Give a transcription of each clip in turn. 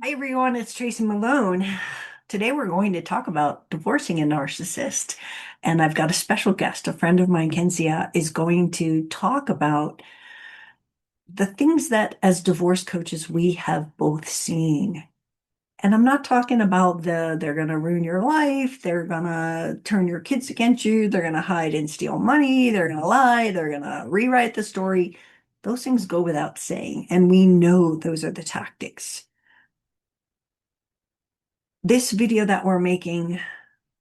Hi everyone, it's Tracy Malone. Today we're going to talk about divorcing a narcissist. And I've got a special guest, a friend of mine, Ksenia, is going to talk about the things that as divorce coaches we have both seen. And I'm not talking about they're going to ruin your life, they're going to turn your kids against you, they're going to hide and steal money, they're going to lie, they're going to rewrite the story. Those things go without saying, and we know those are the tactics. This video that we're making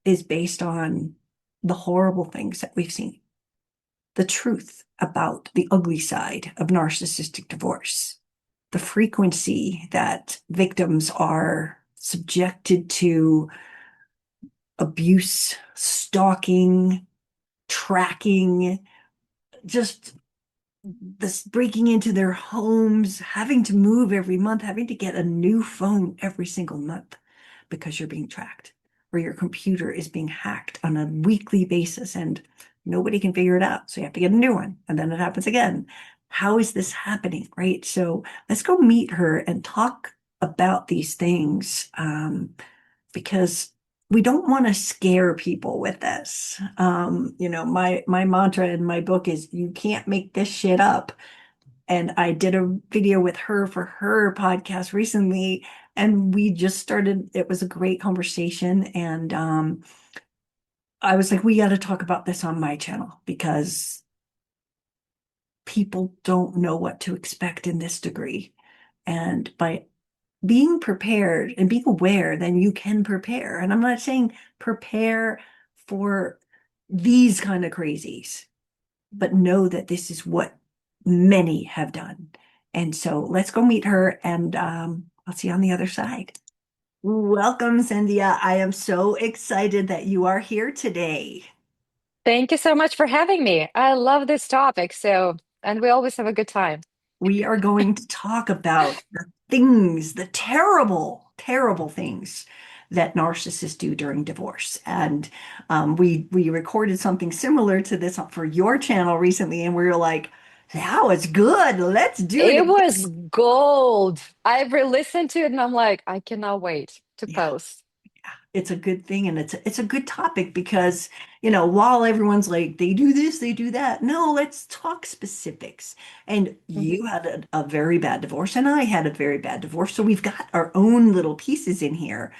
is based on the horrible things that we've seen, the truth about the ugly side of narcissistic divorce, the frequency that victims are subjected to abuse, stalking, tracking, just this breaking into their homes, having to move every month, having to get a new phone every single month because you're being tracked or your computer is being hacked on a weekly basis and nobody can figure it out. So you have to get a new one and then it happens again. How is this happening? Right. So let's go meet her and talk about these things because we don't want to scare people with this. My mantra in my book is you can't make this shit up. And I did a video with her for her podcast recently, and we just started. It was a great conversation, and I was like, we got to talk about this on my channel because people don't know what to expect in this degree. And by being prepared and being aware, then you can prepare. And I'm not saying prepare for these kind of crazies, but know that this is what many have done. And so let's go meet her and I'll see you on the other side. Welcome, Cynthia. I am so excited that you are here today. Thank you so much for having me. I love this topic. And we always have a good time. We are going to talk about the things, the terrible, terrible things that narcissists do during divorce. And we recorded something similar to this for your channel recently, and we were like, that was good. Let's do it It again. was gold. I've re-listened to it and I'm like, I cannot wait to Yeah, post. it's a good thing, and it's a good topic because while everyone's like they do this, they do that. No, let's talk specifics. And Mhm. you had a very bad divorce, and I had a very bad divorce, so we've got our own little pieces in here.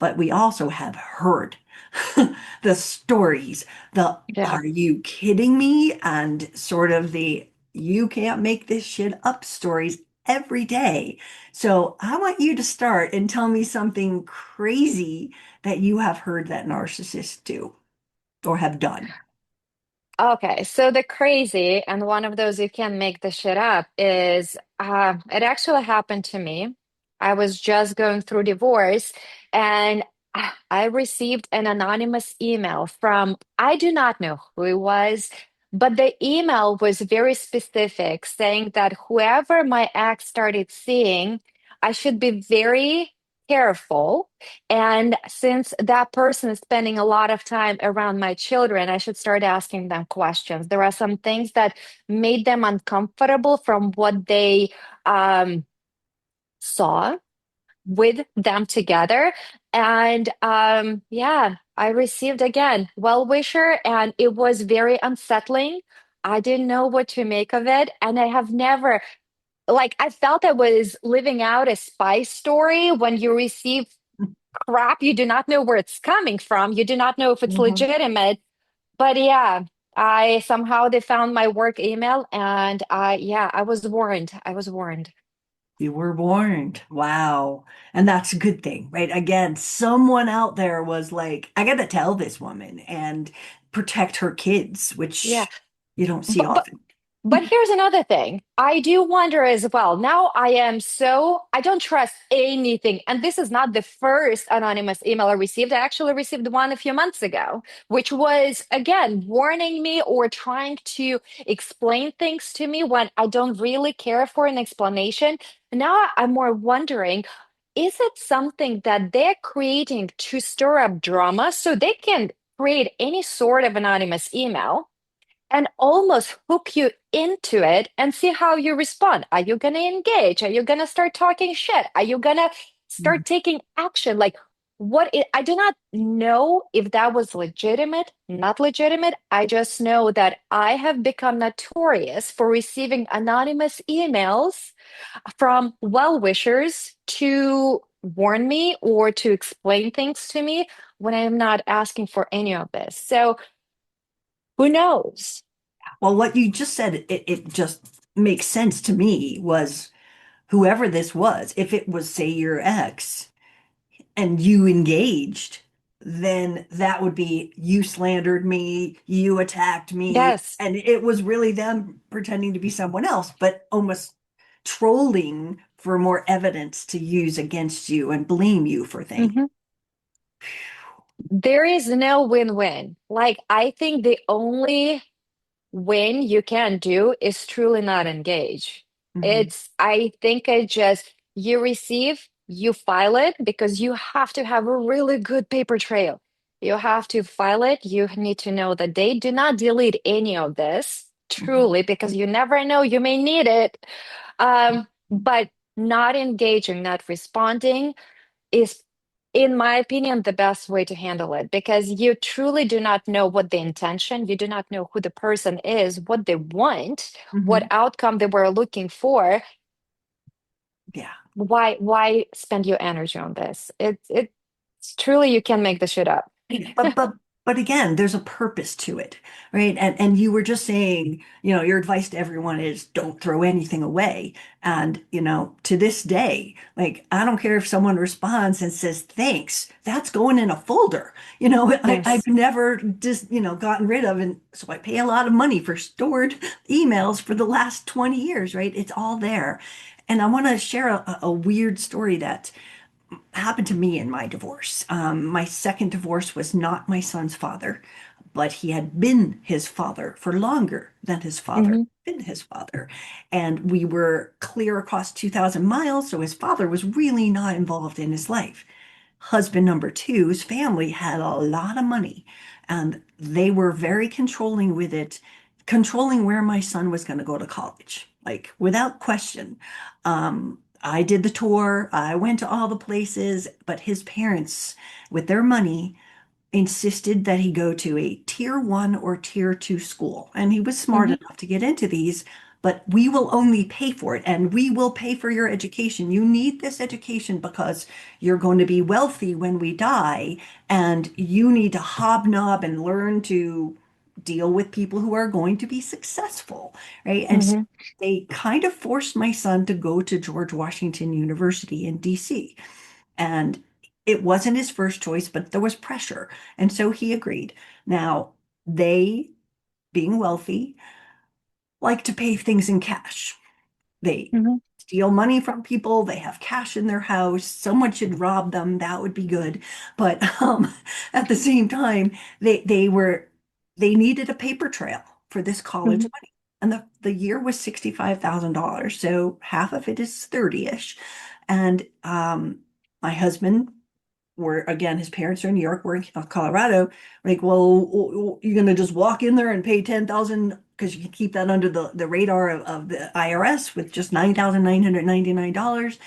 But we also have heard the stories, the Yeah. are you kidding me? And sort of the you can't make this shit up stories every day. So I want you to start and tell me something crazy that you have heard that narcissists do or have done. Okay. So the crazy, and one of those you can't make the shit up, is it actually happened to me. I was just going through divorce and I received an anonymous email from, I do not know who it was, but the email was very specific, saying that whoever my ex started seeing, I should be very careful. And since that person is spending a lot of time around my children, I should start asking them questions. There are some things that made them uncomfortable from what they um, saw with them together. And yeah, I received again well wisher, and it was very unsettling. I didn't know what to make of it, and I have never like I felt I was living out a spy story when you receive crap. You do not know where it's coming from. You do not know if it's Mhm. legitimate. But yeah, I somehow they found my work email and I was warned. I was warned. You were warned. Wow. And that's a good thing, right? Again, someone out there was like, I got to tell this woman and protect her kids, Yeah. which you don't see But but often. but here's another thing. I do wonder as well. Now I don't trust anything. And this is not the first anonymous email I received. I actually received one a few months ago, which was again warning me or trying to explain things to me when I don't really care for an explanation. Now I'm more wondering, is it something that they're creating to stir up drama so they can create any sort of anonymous email and almost hook you into it and see how you respond? Are you going to engage? Are you going to start talking shit? Are you going to Mhm. start taking action. Like, I do not know if that was legitimate, not legitimate. I just know that I have become notorious for receiving anonymous emails from well-wishers to warn me or to explain things to me when I am not asking for any of this. So who knows? Well, what you just said, it just makes sense to me was whoever this was, if it was, say, your ex and you engaged, then that would be you slandered me, you attacked me, Yes. and it was really them pretending to be someone else, but almost trolling for more evidence to use against you and blame you for things. Mhm. There is no win-win. Like, I think the only win you can do is truly not engage. Mhm. I think it just, you receive, you file it because you have to have a really good paper trail. You have to file it. You need to know the date. Do not delete any of this, Mhm. truly, because you never know, you may need it. But not engaging, not responding is, in my opinion, the best way to handle it because you truly do not know what the intention, you do not know who the person is, what they want, what Mhm. outcome they were looking for. Yeah. Why spend your energy on this? It's truly you can make the shit up. Yeah, but again, there's a purpose to it, right? And you were just saying, your advice to everyone is don't throw anything away. And to this day, like I don't care if someone responds and says thanks, that's going in a folder. I've Yes. never just, gotten rid of, and so I pay a lot of money for stored emails for the last 20 years, right? It's all there. And I want to share a weird story that happened to me in my divorce. My second divorce was not my son's father, but he had been his father for longer than his father Hmm. had been his father. And we were clear across 2,000 miles, so his father was really not involved in his life. Husband number two's family had a lot of money, and they were very controlling with it, controlling where my son was going to go to college, like without question. I did the tour, I went to all the places, but his parents, with their money, insisted that he go to a tier 1 or tier 2 school. And he was smart Hmm. enough to get into these, but we will only pay for it and we will pay for your education. You need this education because you're going to be wealthy when we die, and you need to hobnob and learn to deal with people who are going to be successful, right? And so Hmm. they kind of forced my son to go to George Washington University in DC. And it wasn't his first choice, but there was pressure. And so he agreed. Now, they, being wealthy, like to pay things in cash. They Hmm. steal money from people. They have cash in their house. Someone should rob them. That would be good. But at the same time, they needed a paper trail for this college Hmm. money. And the year was $65,000. So half of it is 30-ish. And my husband, where again his parents are in New York, we're in Colorado. Like, well, you're gonna just walk in there and pay 10,000 because you can keep that under the radar of the IRS with just $9,999.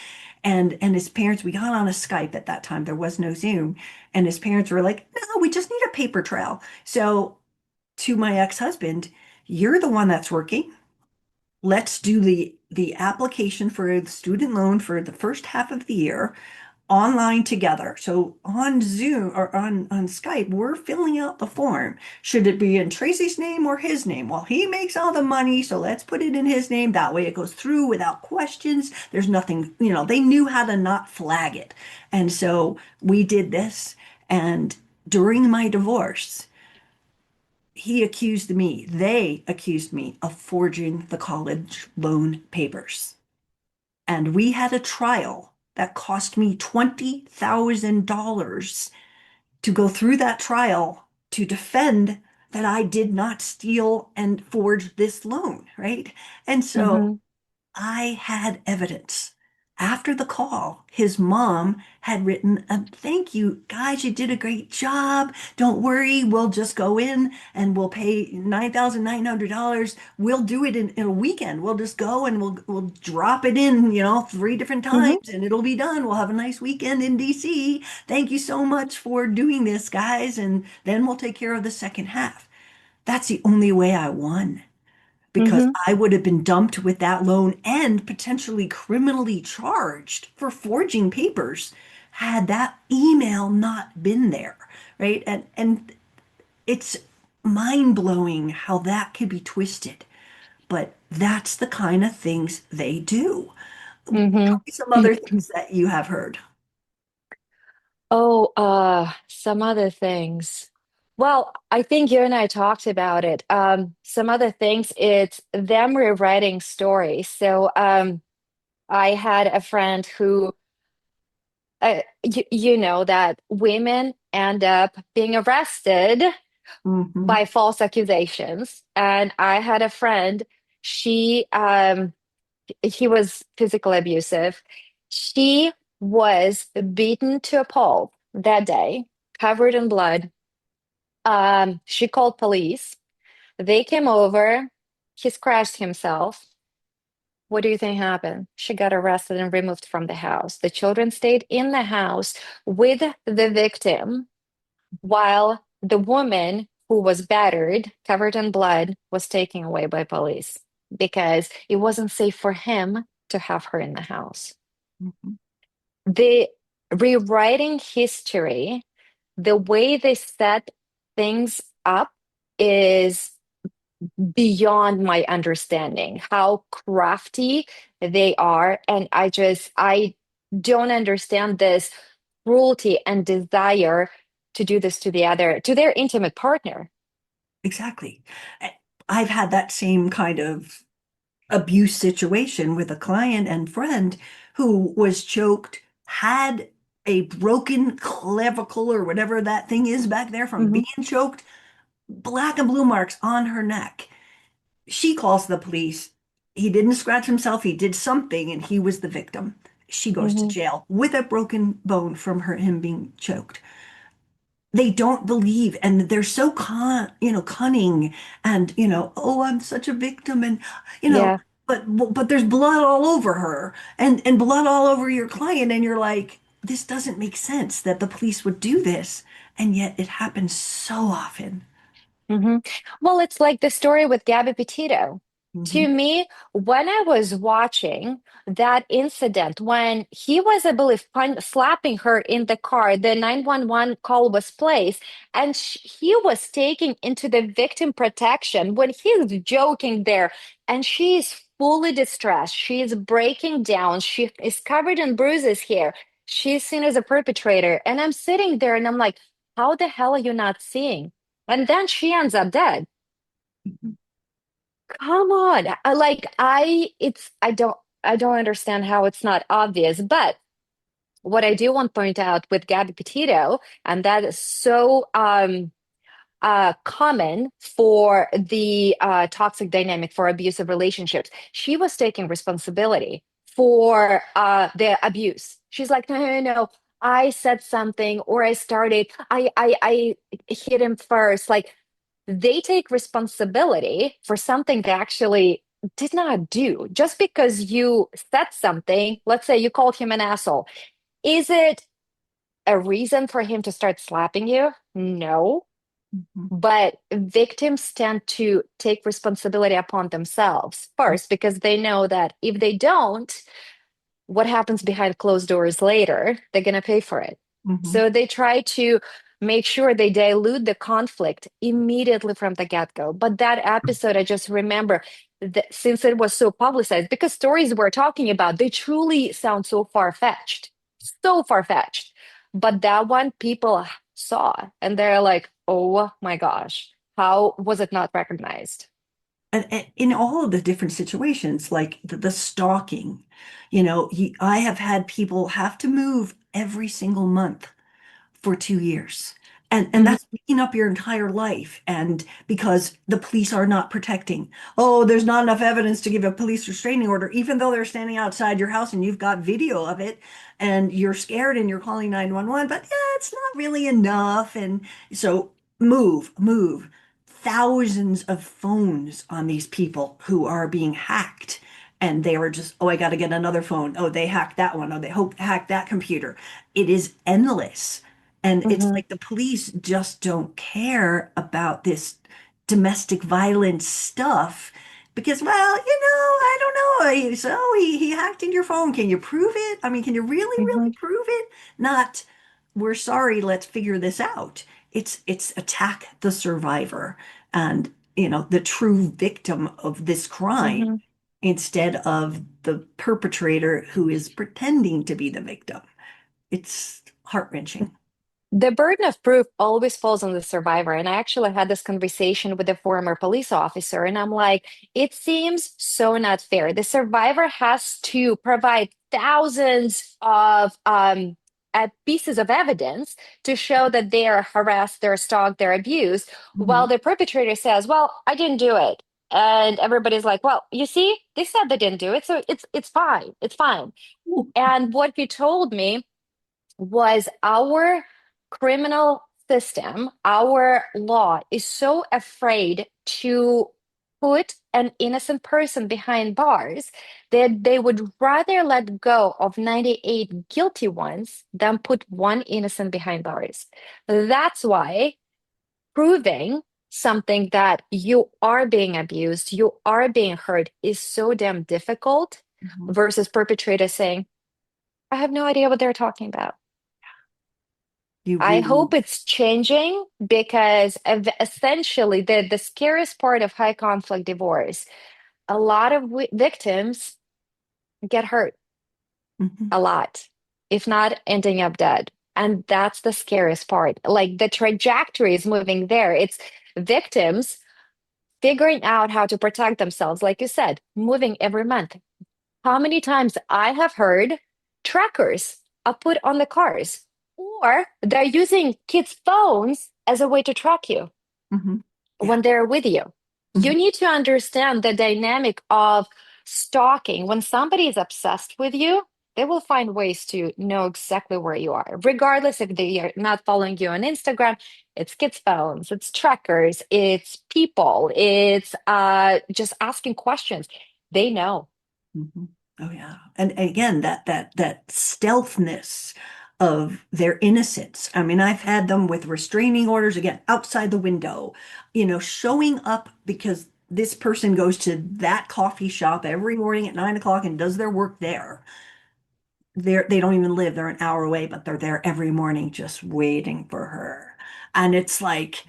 And his parents, we got on a Skype at that time. There was no Zoom, and his parents were like, "No, we just need a paper trail." So to my ex-husband, "You're the one that's working. Let's do the application for the student loan for the first half of the year online together." So on Zoom or on Skype, we're filling out the form. Should it be in Tracy's name or his name? Well, he makes all the money, so let's put it in his name. That way it goes through without questions. There's nothing, they knew how to not flag it. And so we did this. And during my divorce, they accused me of forging the college loan papers. And we had a trial that cost me $20,000 to go through that trial to defend that I did not steal and forge this loan, right? And so Hmm. I had evidence. After the call, his mom had written a thank you. Guys, you did a great job. Don't worry, we'll just go in and we'll pay $9,900. We'll do it in a weekend. We'll just go and we'll drop it in, 3 different Hmm. times and it'll be done. We'll have a nice weekend in DC. Thank you so much for doing this, guys. And then we'll take care of the second half. That's the only way I won because Hmm. I would have been dumped with that loan and potentially criminally charged for forging papers had that email not been there, right? And it's mind-blowing how that could be twisted, but that's the kind of things they do. Hmm. Tell me some other things that you have heard. Oh, some other things. Well, I think you and I talked about it. Some other things, it's them rewriting stories. So, I had a friend who, you know, that women end up being arrested Hmm. by false accusations. And I had a friend, she, he was physically abusive. She was beaten to a pulp that day, covered in blood. She called police. They came over. He scratched himself. What do you think happened? She got arrested and removed from the house. The children stayed in the house with the victim while the woman who was battered, covered in blood, was taken away by police because it wasn't safe for him to have her in the house. Hmm. The rewriting history, the way they set things up is beyond my understanding, how crafty they are. And I don't understand this cruelty and desire to do this to to their intimate partner. Exactly. I've had that same kind of abuse situation with a client and friend who was choked, had a broken clavicle or whatever that thing is back there from Hmm. being choked, black and blue marks on her neck. She calls the police. He didn't scratch himself, he did something, and he was the victim. She goes to Hmm. jail with a broken bone from him being choked. They don't believe and they're so cunning and oh, I'm such a victim and you know Yeah. but there's blood all over her and blood all over your client and you're like, this doesn't make sense that the police would do this, and yet it happens so often. Hmm. Well, it's like the story with Gabby Petito. Hmm. To me, when I was watching that incident, when he was, I believe, slapping her in the car, the 911 call was placed, and he was taking into the victim protection when he's joking there, and she is fully distressed. She is breaking down. She is covered in bruises here. She's seen as a perpetrator. And I'm sitting there and I'm like, how the hell are you not seeing? And then she ends up dead. Come on. I don't understand how it's not obvious. But what I do want to point out with Gabby Petito, and that is so common for the toxic dynamic for abusive relationships. She was taking responsibility for the abuse. She's like, no, no, no, no. I said something, or I started. I hit him first. Like they take responsibility for something they actually did not do. Just because you said something, let's say you called him an asshole, is it a reason for him to start slapping you? No. Hmm. But victims tend to take responsibility upon themselves first because they know that if they don't, what happens behind closed doors later, they're going to pay for it. Hmm. So they try to make sure they dilute the conflict immediately from the get-go. But that episode, I just remember that since it was so publicized, because stories we're talking about, they truly sound so far-fetched. But that one people saw and they're like, oh my gosh, how was it not recognized? and in all of the different situations, like the stalking, I have had people have to move every single month for 2 years. And Mhm, that's eating up your entire life. And because the police are not protecting. Oh, there's not enough evidence to give a police restraining order, even though they're standing outside your house and you've got video of it and you're scared and you're calling 911, but yeah, it's not really enough. And so move. Thousands of phones on these people who are being hacked. And they were just, oh, I got to get another phone. Oh, they hacked that one. Oh, they hacked that computer. It is endless. And it's mhm, like the police just don't care about this domestic violence stuff because, well, I don't know. So he hacked in your phone. Can you prove it? I mean, can you really mhm. prove it? Not, we're sorry, let's figure this out. It's attack the survivor and, the true victim of this crime Mhm. instead of the perpetrator who is pretending to be the victim. It's heart-wrenching. The burden of proof always falls on the survivor. And I actually had this conversation with a former police officer, and I'm like, it seems so not fair. The survivor has to provide thousands of pieces of evidence to show that they are harassed, they're stalked, they're abused, while Mhm. the perpetrator says, well, I didn't do it. And everybody's like, well, you see, they said they didn't do it, so it's fine. It's fine. And what he told me was our criminal system, our law is so afraid to put an innocent person behind bars that they would rather let go of 98 guilty ones than put one innocent behind bars. That's why proving something that you are being abused, you are being hurt is so damn difficult Mhm. versus perpetrators saying, I have no idea what they're talking about. You I really, hope it's changing because essentially the scariest part of high conflict divorce, a lot of victims get hurt mhm, a lot, if not ending up dead. And that's the scariest part. Like the trajectory is moving there. It's victims figuring out how to protect themselves, like you said, moving every month. How many times I have heard trackers are put on the cars, or they're using kids' phones as a way to track you mhm, yeah. when they're with you. You Mhm, need to understand the dynamic of stalking. When somebody is obsessed with you, they will find ways to know exactly where you are, regardless if they are not following you on Instagram. It's kids' phones, it's trackers, it's people, it's just asking questions. They know. mhm. Oh yeah. And again, that stealthness of their innocence. I mean, I've had them with restraining orders again outside the window, showing up because this person goes to that coffee shop every morning at 9 o'clock and does their work there. They don't even live, they're an hour away, but they're there every morning just waiting for her. And it's like,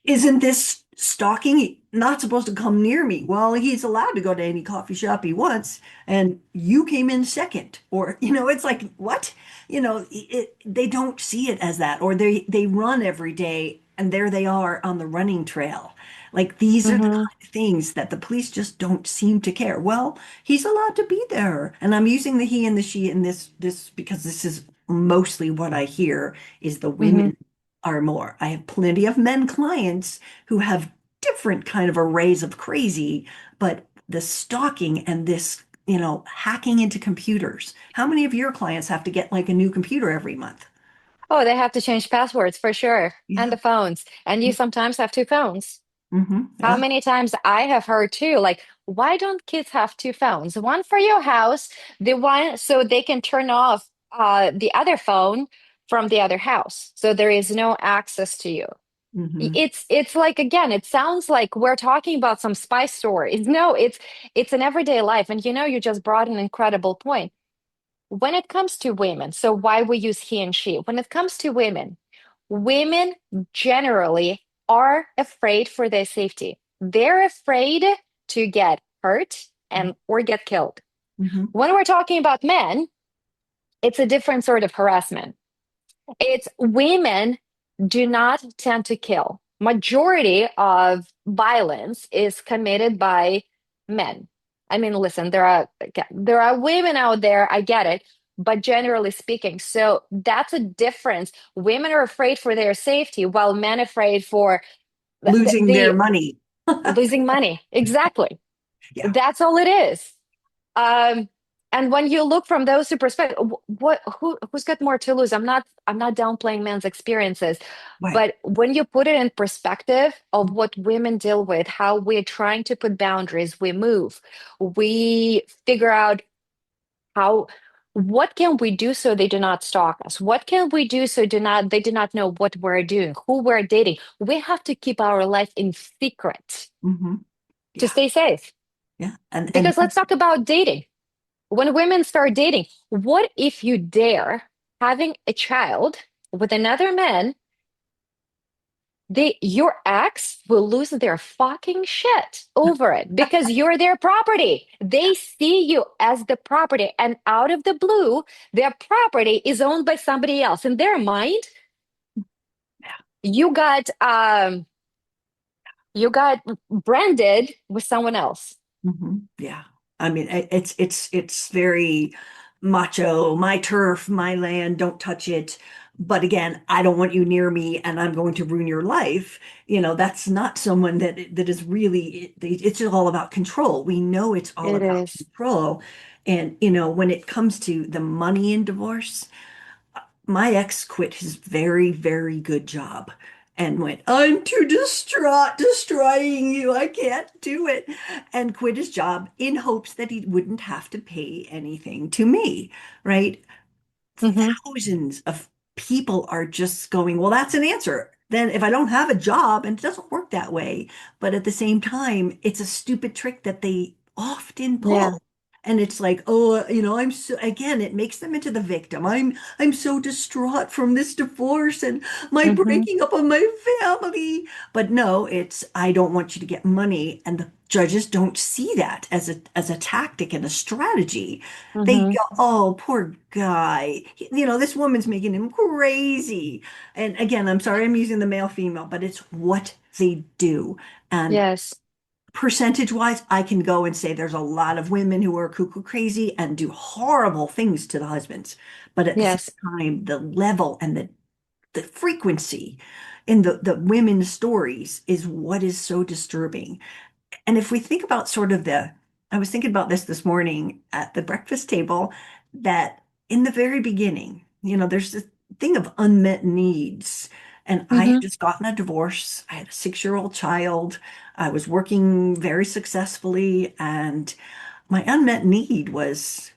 isn't this stalking? Not supposed to come near me. Well, he's allowed to go to any coffee shop he wants, and you came in second. Or, it's like, what? They don't see it as that. Or they run every day, and there they are on the running trail. Like these are the Hmm. kind of things that the police just don't seem to care. Well, he's allowed to be there. And I'm using the he and the she in this because this is mostly what I hear is the Hmm. women are more. I have plenty of men clients who have different kind of arrays of crazy, but the stalking and this, hacking into computers. How many of your clients have to get like a new computer every month? Oh, they have to change passwords for sure. And Yeah. the phones. And you sometimes have two phones. How Yeah. many times I have heard too, like, why don't kids have two phones? One for your house, the one so they can turn off the other phone from the other house. So there is no access to you. Hmm. It's like again, it sounds like we're talking about some spy stories. No, it's an everyday life. And you just brought an incredible point. When it comes to women, so why we use he and she? When it comes to women, women generally are afraid for their safety. They're afraid to get hurt and or get killed. Hmm. When we're talking about men, it's a different sort of harassment. It's women do not tend to kill. Majority of violence is committed by men. I mean, listen, there are women out there, I get it, but generally speaking. So that's a difference. Women are afraid for their safety, while men afraid for Losing their the money. losing money. Exactly. Yeah, That's all it is. Um, and when you look from those two perspectives, who's got more to lose? I'm not downplaying men's experiences, right. but when you put it in perspective of what women deal with, how we're trying to put boundaries, we move, we figure out how what can we do so they do not stalk us? What can we do so do not know what we're doing, who we're dating? We have to keep our life in secret Hmm. to Yeah, stay safe. yeah. And Because let's talk about dating. When women start dating, what if you dare having a child with another man? Your ex will lose their fucking shit over it because you're their property. They see you as the property, and out of the blue, their property is owned by somebody else. In their mind, you got you got branded with someone else. Yeah. I mean, it's very macho, my turf, my land, don't touch it. But again, I don't want you near me and I'm going to ruin your life. That's not someone that is really, it's all about control. We know it's all It about is. control. And, when it comes to the money in divorce, my ex quit his very, very good job and went, I'm too distraught destroying you. I can't do it. And quit his job in hopes that he wouldn't have to pay anything to me, right? Hmm. Thousands of people are just going, well, that's an answer. Then if I don't have a job, and it doesn't work that way, but at the same time, it's a stupid trick that they often Yeah. pull. And it's like, oh, I'm so again, it makes them into the victim. I'm so distraught from this divorce and my Hmm. breaking up of my family. But no, it's I don't want you to get money. And the judges don't see that as a tactic and a strategy. They Hmm. go, oh, poor guy. This woman's making him crazy. And again, I'm sorry I'm using the male female, but it's what they do. And Yes. percentage wise, I can go and say there's a lot of women who are cuckoo crazy and do horrible things to the husbands. But at the same Yes. time, the level and the frequency in the women's stories is what is so disturbing. And if we think about I was thinking about this morning at the breakfast table, that in the very beginning, there's this thing of unmet needs. And I had Hmm. just gotten a divorce. I had a 6-year-old child. I was working very successfully. And my unmet need was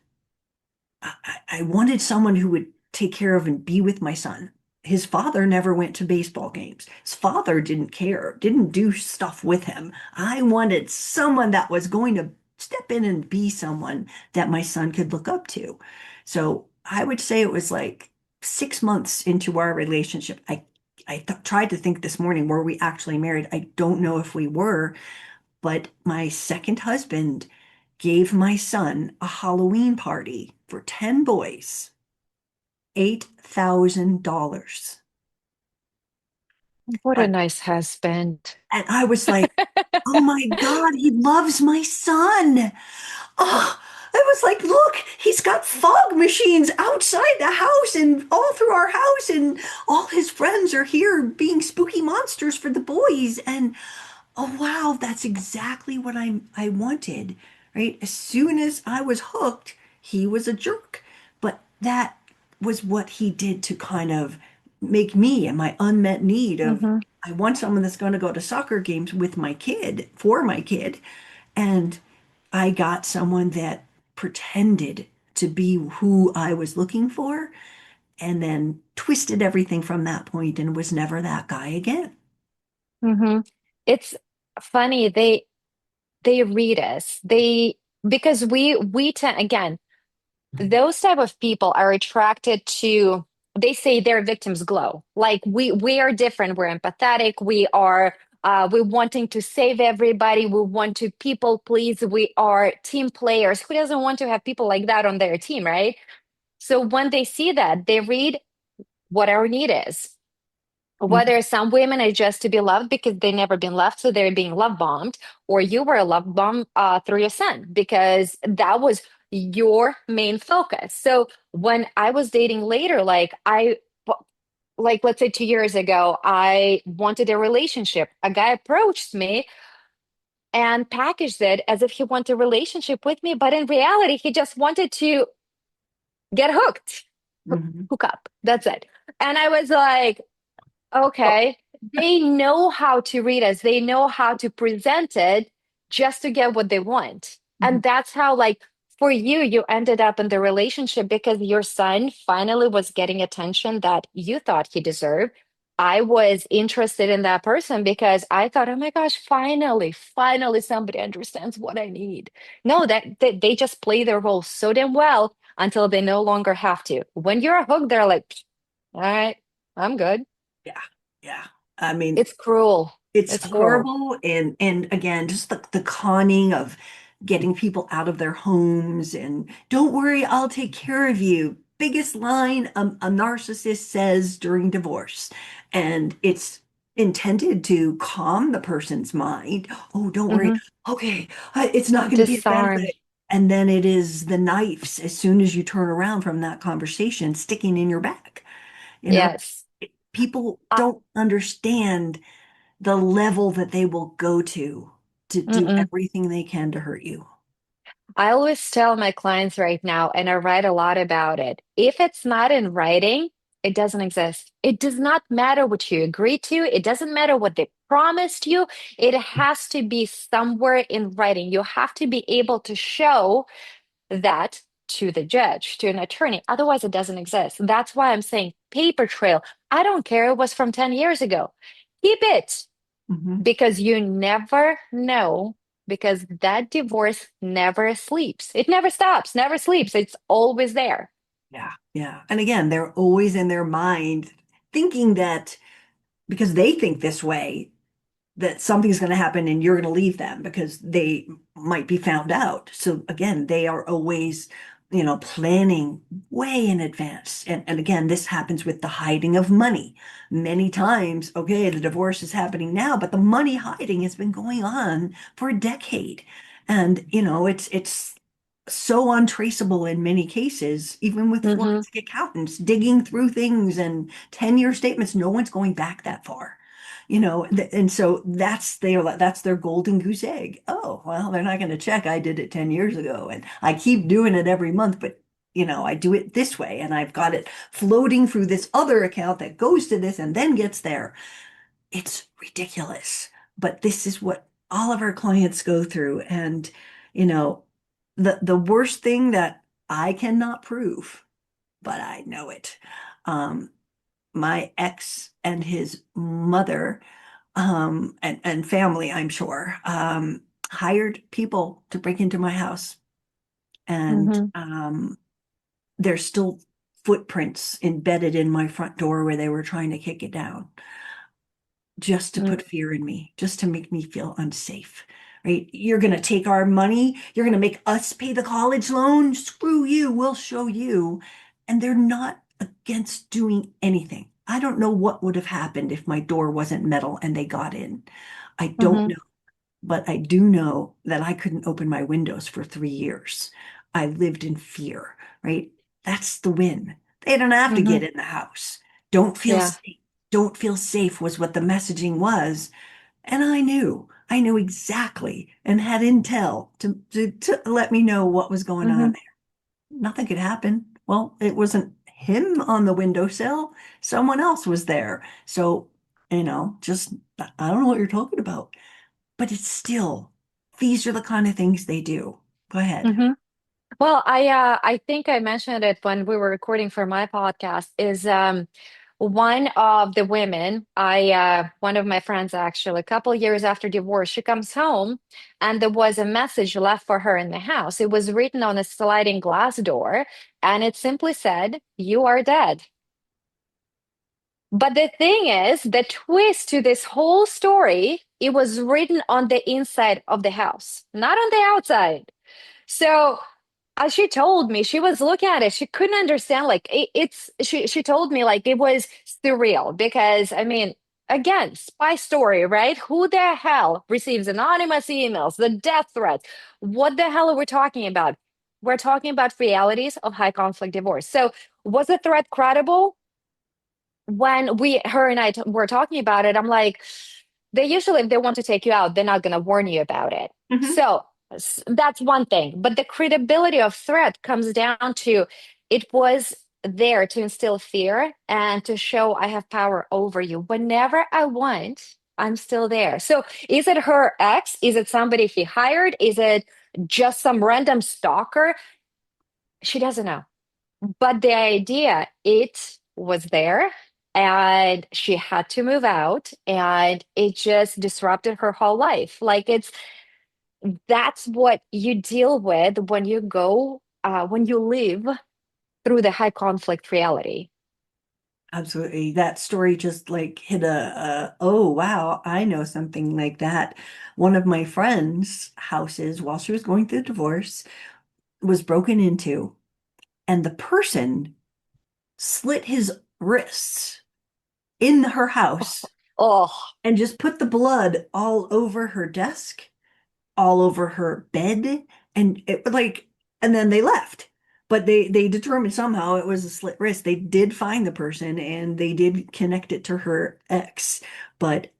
I wanted someone who would take care of and be with my son. His father never went to baseball games. His father didn't care, didn't do stuff with him. I wanted someone that was going to step in and be someone that my son could look up to. So I would say it was like 6 months into our relationship. I tried to think this morning, were we actually married? I don't know if we were, but my second husband gave my son a Halloween party for 10 boys, $8,000. What a And nice husband. I was like, oh my God, he loves my son. Oh, I was like, look, he's got fog machines outside the house and all through our house, and all his friends are here being spooky monsters for the boys. And oh wow, that's exactly what I wanted, right? As soon as I was hooked, he was a jerk. But that was what he did to kind of make me and my unmet need of Hmm. I want someone that's going to go to soccer games with my kid, for my kid. And I got someone that pretended to be who I was looking for and then twisted everything from that point and was never that guy again. Hmm. It's funny. They read us. Because we tend, again, those type of people are attracted to, they say their victims glow. Like we are different. We're empathetic. We wanting to save everybody. We want to people please. We are team players. Who doesn't want to have people like that on their team, right? So when they see that, they read what our need is. Mhm. Whether some women are just to be loved because they never been loved, so they're being love bombed, or you were a love bomb through your son because that was your main focus. So when I was dating later, like let's say 2 years ago, I wanted a relationship. A guy approached me and packaged it as if he wanted a relationship with me, but in reality, he just wanted to get hooked, Mhm. hook up. That's it. And I was like, Oh, okay, they know how to read us. They know how to present it just to get what they want. mhm. And that's how, like, for you, you ended up in the relationship because your son finally was getting attention that you thought he deserved. I was interested in that person because I thought, oh my gosh, finally somebody understands what I need. No, that they just play their role so damn well until they no longer have to. When you're hooked, they're like, all right, I'm good. Yeah, yeah. I mean, It's cruel. it's It's cruel. horrible. And again, just the conning of getting people out of their homes and don't worry, I'll take care of you. Biggest line a narcissist says during divorce. And it's intended to calm the person's mind. Oh, don't worry. Hmm. Okay, it's not going to be as bad as Disarm. I. And then it is the knives as soon as you turn around from that conversation sticking in your back. You know, Yes. people I, don't understand the level that they will go to do mm-mm. everything they can to hurt you. I always tell my clients right now, and I write a lot about it. If it's not in writing, it doesn't exist. It does not matter what you agree to. It doesn't matter what they promised you. It has to be somewhere in writing. You have to be able to show that to the judge, to an attorney. Otherwise, it doesn't exist. That's why I'm saying paper trail. I don't care. It was from 10 years ago. Keep it Hmm. because you never know, because that divorce never sleeps. It never stops, never sleeps. It's always there. Yeah, yeah. And again, they're always in their mind thinking that because they think this way, that something's going to happen and you're going to leave them because they might be found out. So again, they are always, planning way in advance. And again, this happens with the hiding of money. Many times, okay, the divorce is happening now, but the money hiding has been going on for a decade. And, it's so untraceable in many cases, even with Hmm. forensic accountants digging through things and 10-year statements, no one's going back that far. And so that's their golden goose egg. Oh, well, they're not going to check. I did it 10 years ago and I keep doing it every month, but I do it this way and I've got it floating through this other account that goes to this and then gets there. It's ridiculous. But this is what all of our clients go through. And, you know, the worst thing that I cannot prove, but I know it. Um, my ex and his mother and family, I'm sure, hired people to break into my house. And Hmm. there's still footprints embedded in my front door where they were trying to kick it down just to put fear in me, just to make me feel unsafe. Right? You're going to take our money. You're going to make us pay the college loan. Screw you. We'll show you. And they're not against doing anything. I don't know what would have happened if my door wasn't metal and they got in. I don't Hmm. know. But I do know that I couldn't open my windows for 3 years. I lived in fear, right? That's the win. They don't have to Hmm. get in the house. Don't feel Yeah. safe. Don't feel safe was what the messaging was. And I knew exactly and had intel to let me know what was going on Hmm. there. Nothing could happen. Well, it wasn't him on the windowsill. Someone else was there. So, just, I don't know what you're talking about. But it's still, these are the kind of things they do. Go ahead. Hmm. Well, I think I mentioned it when we were recording for my podcast, is one of the women, one of my friends actually, a couple years after divorce, she comes home and there was a message left for her in the house. It was written on a sliding glass door and it simply said, "You are dead." But the thing is, the twist to this whole story, it was written on the inside of the house, not on the outside. So She told me, she was looking at it. She couldn't understand. Like she told me like it was surreal because I mean, again, spy story, right? Who the hell receives anonymous emails, the death threats? What the hell are we talking about? We're talking about realities of high conflict divorce. So was the threat credible? When her and I were talking about it, I'm like, they usually, if they want to take you out, they're not going to warn you about it. Hmm. So that's one thing. But the credibility of threat comes down to it was there to instill fear and to show I have power over you. Whenever I want, I'm still there. So is it her ex? Is it somebody he hired? Is it just some random stalker? She doesn't know. But the idea, it was there and she had to move out and it just disrupted her whole life. Like that's what you deal with when you go, when you live through the high conflict reality. Absolutely. That story just like hit oh wow, I know something like that. One of my friend's houses while she was going through divorce was broken into, and the person slit his wrists in her house Oh, and just put the blood all over her desk, all over her bed, and and then they left. But they determined somehow it was a slit wrist. They did find the person and they did connect it to her ex. But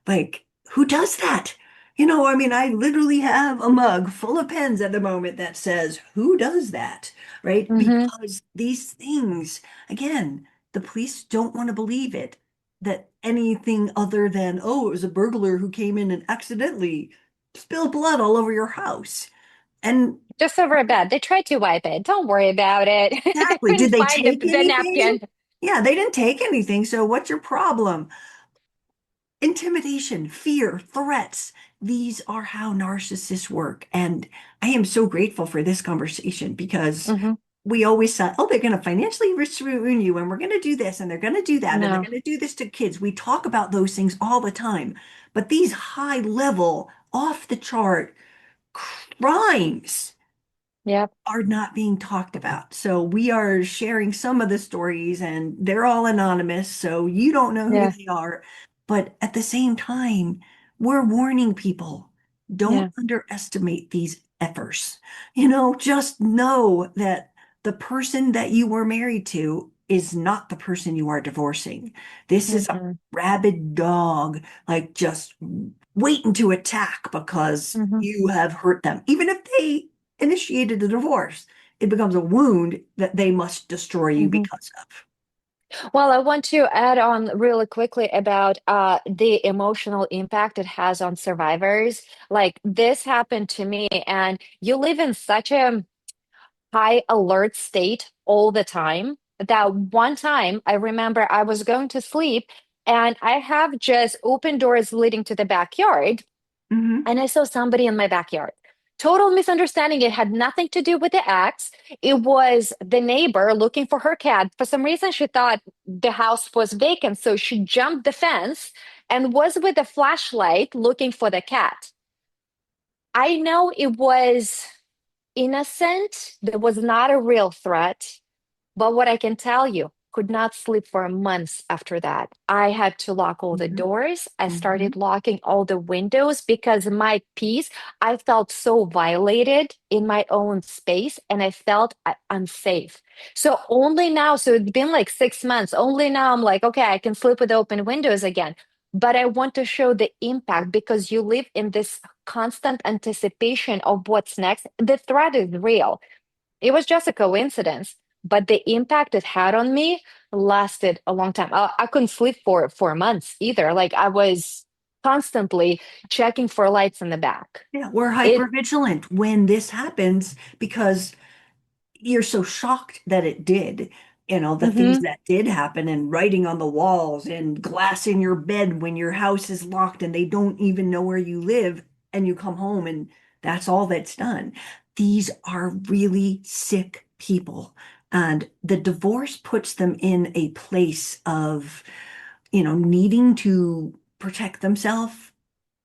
like, who does that? I mean, I literally have a mug full of pens at the moment that says, who does that? Right? hmm, Because these things, again, the police don't want to believe it, that anything other than, oh, it was a burglar who came in and accidentally spilled blood all over your house. And just over a bed. They tried to wipe it. Don't worry about it. They exactly, couldn't did they find take the anything? napkin. Yeah, they didn't take anything. So what's your problem? Intimidation, fear, threats. These are how narcissists work. And I am so grateful for this conversation because Hmm. we always said, oh, they're going to financially ruin you, and we're going to do this, and they're going to do that, and they're No. going to do this to kids. We talk about those things all the time. But these high level, off the chart crimes Yep. are not being talked about. So we are sharing some of the stories and they're all anonymous, so you don't know who Yeah. they are. But at the same time, we're warning people, don't Yeah. underestimate these efforts. Just know that the person that you were married to is not the person you are divorcing. This is a Hmm. rabid dog, like just waiting to attack because Hmm. you have hurt them. Even if they initiated a divorce, it becomes a wound that they must destroy you Hmm. because of. Well, I want to add on really quickly about the emotional impact it has on survivors. Like this happened to me, and you live in such a high alert state all the time that one time I remember I was going to sleep and I have just open doors leading to the backyard Hmm. and I saw somebody in my backyard. Total misunderstanding. It had nothing to do with the ex. It was the neighbor looking for her cat. For some reason, she thought the house was vacant, so she jumped the fence and was with a flashlight looking for the cat. I know it was innocent. There was not a real threat. But what I can tell you, could not sleep for months after that. I had to lock all the Hmm. doors. I Hmm. started locking all the windows because my peace, I felt so violated in my own space and I felt unsafe. So only now, so it's been like 6 months, only now I'm like, okay, I can sleep with open windows again. But I want to show the impact because you live in this constant anticipation of what's next. The threat is real. It was just a coincidence, but the impact it had on me lasted a long time. I couldn't sleep for 4 months either. Like I was constantly checking for lights in the back. Yeah, we're hyper It, vigilant when this happens because you're so shocked that it did. The things mhm, that did happen, and writing on the walls and glass in your bed when your house is locked and they don't even know where you live and you come home and that's all that's done. These are really sick people. And the divorce puts them in a place of, needing to protect themselves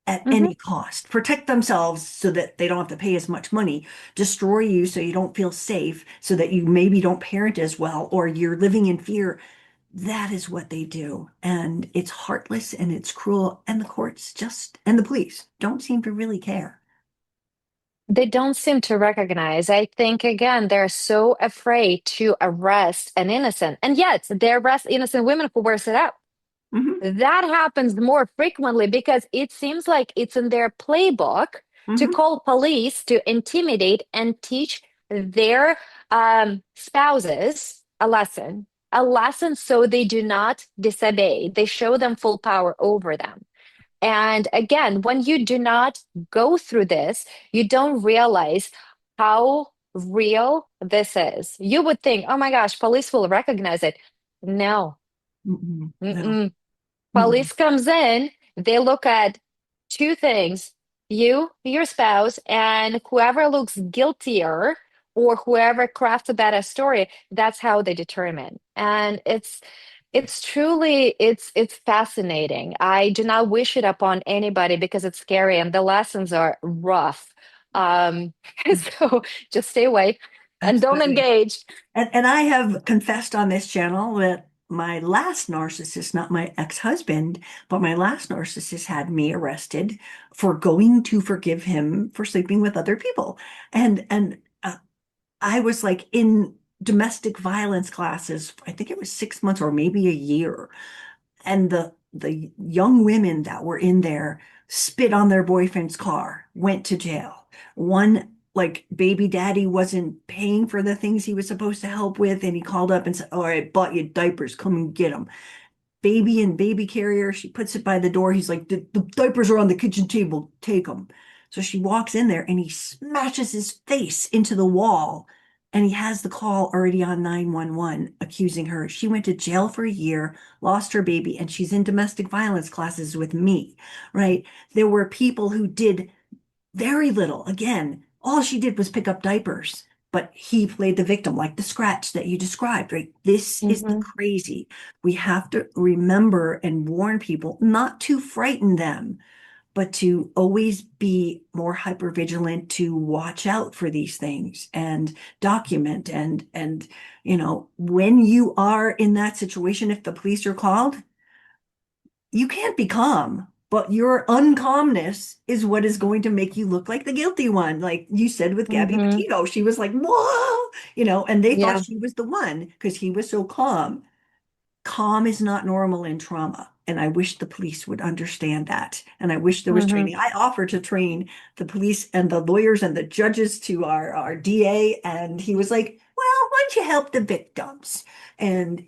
at Hmm. any cost. Protect themselves so that they don't have to pay as much money. Destroy you so you don't feel safe, so that you maybe don't parent as well, or you're living in fear. That is what they do. And it's heartless and it's cruel. And the courts just, and the police don't seem to really care. They don't seem to recognize. I think, again, they're so afraid to arrest an innocent. And yet, they arrest innocent women who wears it up. Hmm. That happens more frequently because it seems like it's in their playbook to Hmm. call police to intimidate and teach their spouses a lesson so they do not disobey. They show them full power over them. And again, when you do not go through this, you don't realize how real this is. You would think, oh my gosh, police will recognize it. No. Mm-mm. No. Mm-mm. Mm-mm. Police comes in, they look at two things, you, your spouse, and whoever looks guiltier or whoever crafts a better story, that's how they determine. And it's truly it's fascinating. I do not wish it upon anybody because it's scary and the lessons are rough. Um, so just stay away and don't Absolutely. engage. And I have confessed on this channel that my last narcissist, not my ex-husband, but my last narcissist had me arrested for going to forgive him for sleeping with other people. And I was like in domestic violence classes, I think it was 6 months or maybe a year. And the young women that were in there spit on their boyfriend's car, went to jail. One, like, baby daddy wasn't paying for the things he was supposed to help with, and he called up and said, "Oh, I bought you diapers, come and get them." Baby and baby carrier. She puts it by the door. He's like, the diapers are on the kitchen table. Take them. So she walks in there and he smashes his face into the wall. And he has the call already on 911 accusing her. She went to jail for a year, lost her baby, and she's in domestic violence classes with me, right? There were people who did very little. Again, all she did was pick up diapers, but he played the victim, like the scratch that you described, right? This is the Mhm, crazy. We have to remember and warn people not to frighten them, but to always be more hyper vigilant, to watch out for these things and document. And when you are in that situation, if the police are called, you can't be calm, but your uncalmness is what is going to make you look like the guilty one. Like you said with Gabby mhm. Petito, she was like, whoa, and they thought Yeah. she was the one because he was so calm. Calm is not normal in trauma. And I wish the police would understand that. And I wish there was Mhm. training. I offered to train the police and the lawyers and the judges to our DA. And he was like, well, why don't you help the victims and,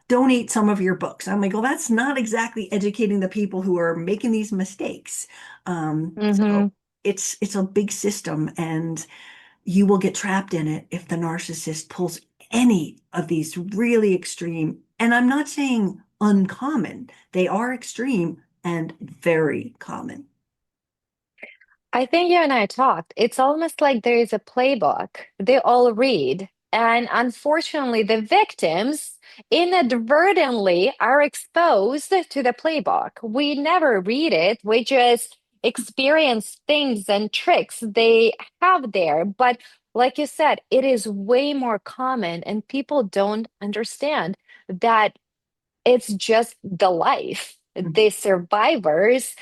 donate some of your books? I'm like, well, that's not exactly educating the people who are making these mistakes. So Mhm. it's a big system. And you will get trapped in it if the narcissist pulls any of these really extreme, and I'm not saying uncommon, they are extreme and very common. I think you and I talked. It's almost like there is a playbook they all read. And unfortunately, the victims inadvertently are exposed to the playbook. We never read it, we just experience things and tricks they have there. But like you said, it is way more common, and people don't understand that it's just the life the survivors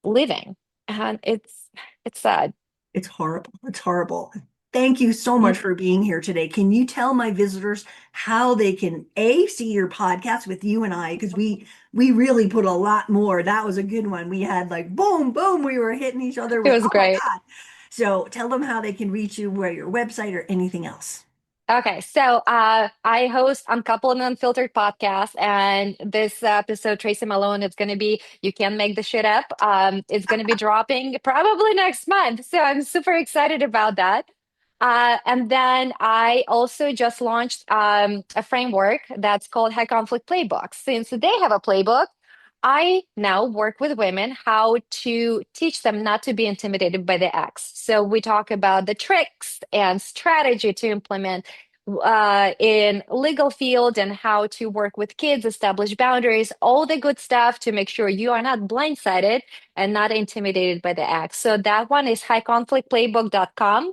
living. And it's sad. It's horrible. It's horrible. Thank you so Mm. much for being here today. Can you tell my visitors how they can see your podcast with you and I? Because we really put a lot more. That was a good one. We had like boom, boom. We were hitting each other It with, was oh my great. God. So tell them how they can reach you, where your website or anything else. Okay, so I host Uncoupled and Unfiltered podcast, and this episode, Tracy Malone, it's going to be You Can't Make the Shit Up. It's going to be dropping probably next month, so I'm super excited about that. And then I also just launched a framework that's called High Conflict Playbook. Since they have a playbook, I now work with women how to teach them not to be intimidated by the ex. So we talk about the tricks and strategy to implement in legal field and how to work with kids, establish boundaries, all the good stuff to make sure you are not blindsided and not intimidated by the ex. So that one is highconflictplaybook.com.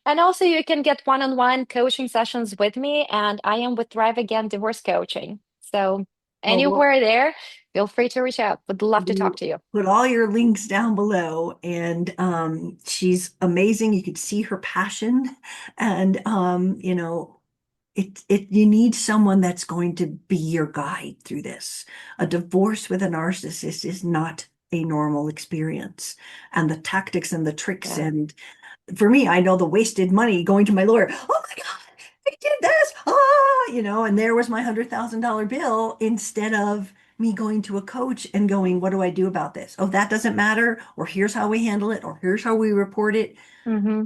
And also you can get one-on-one coaching sessions with me, and I am with Thrive Again Divorce Coaching. So Well, we'll anywhere there, feel free to reach out. Would love to talk we'll to you. put all your links down below. And she's amazing. You could see her passion. And it you need someone that's going to be your guide through this. A divorce with a narcissist is not a normal experience. And the tactics and the tricks, Yeah. and for me, I know the wasted money going to my lawyer. Oh my God, they did this. And there was my $100,000 bill instead of me going to a coach and going, what do I do about this? Oh, that doesn't matter. Or here's how we handle it. Or here's how we report it. Hmm.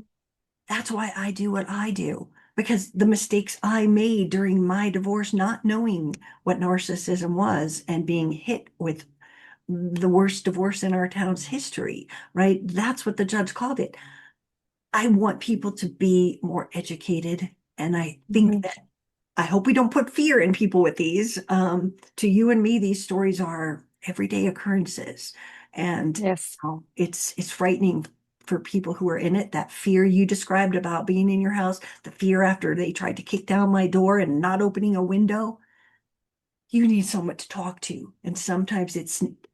That's why I do what I do. Because the mistakes I made during my divorce, not knowing what narcissism was and being hit with the worst divorce in our town's history, right? That's what the judge called it. I want people to be more educated. And I think Hmm. that I hope we don't put fear in people with these. To you and me, these stories are everyday occurrences. And Yes. it's frightening for people who are in it. That fear you described about being in your house, the fear after they tried to kick down my door and not opening a window, you need someone to talk to. And sometimes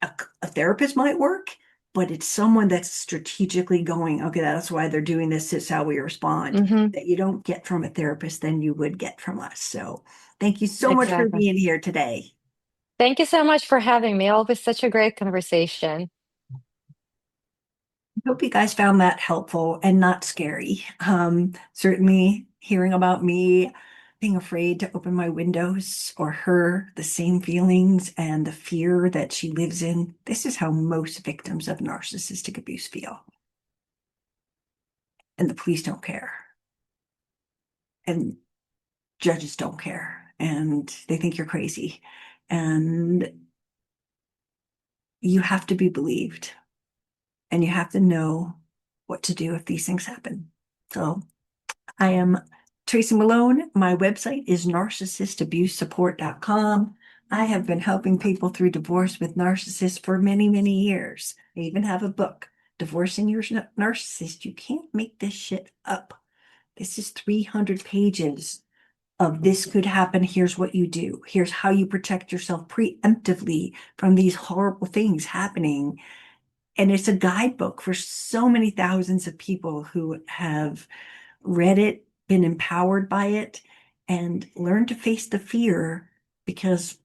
a therapist might work, but it's someone that's strategically going, okay, that's why they're doing this. This is how we respond, Hmm. that you don't get from a therapist than you would get from us. So thank you so much for Exactly. being here today. Thank you so much for having me. Always such a great conversation. I hope you guys found that helpful and not scary. Certainly hearing about me being afraid to open my windows or her, the same feelings and the fear that she lives in. This is how most victims of narcissistic abuse feel. And the police don't care. And judges don't care. And they think you're crazy. And you have to be believed. And you have to know what to do if these things happen. So I am Tracy Malone. My website is narcissistabusesupport.com. I have been helping people through divorce with narcissists for many, many years. I even have a book, Divorcing Your Narcissist. You can't make this shit up. This is 300 pages of this could happen. Here's what you do. Here's how you protect yourself preemptively from these horrible things happening. And it's a guidebook for so many thousands of people who have read it, been empowered by it, and learned to face the fear because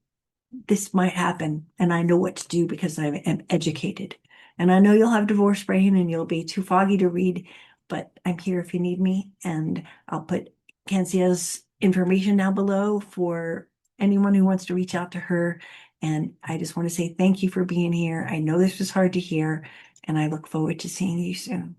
this might happen. And I know what to do because I am educated. And I know you'll have divorce brain and you'll be too foggy to read, but I'm here if you need me. And I'll put Kansia's information down below for anyone who wants to reach out to her. And I just want to say thank you for being here. I know this was hard to hear, and I look forward to seeing you soon.